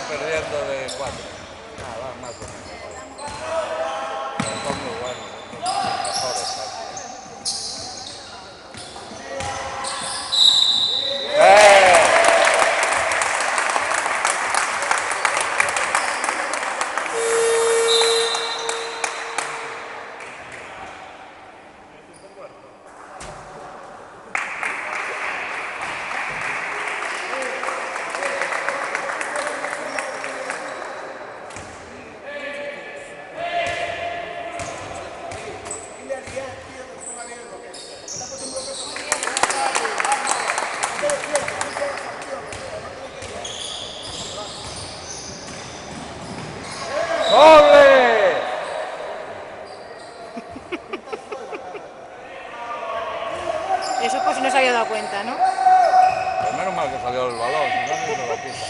perdiendo de 4. Nada, más o menos. Pero son muy buenos, son los mejores casi. ¡Doble! Eso pues no se había dado cuenta, ¿no? Pues menos mal que salió el balón, si no, ni se lo quita.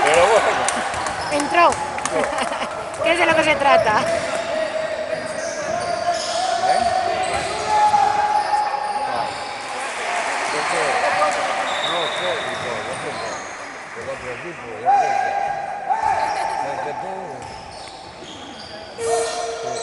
Pero bueno. Entró. ¿Qué es de lo que se trata? No sé, hijo, yo qué sé. El otro equipo, yo qué sé. Es que tú... Sí.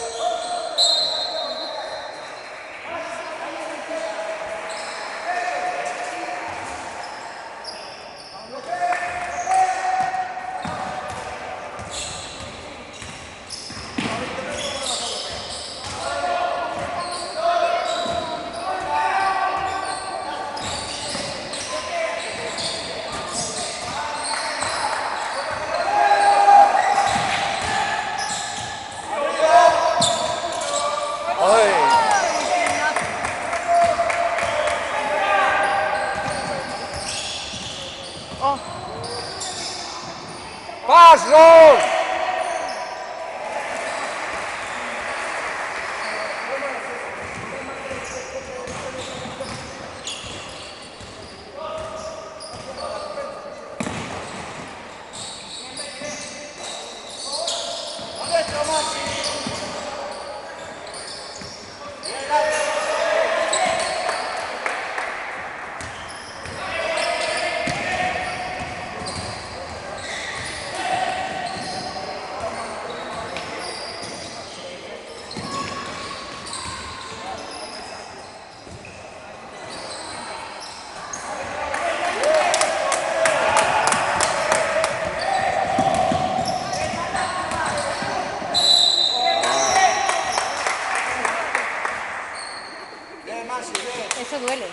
¡Ay! Oh, ¡Pasos! eso duele.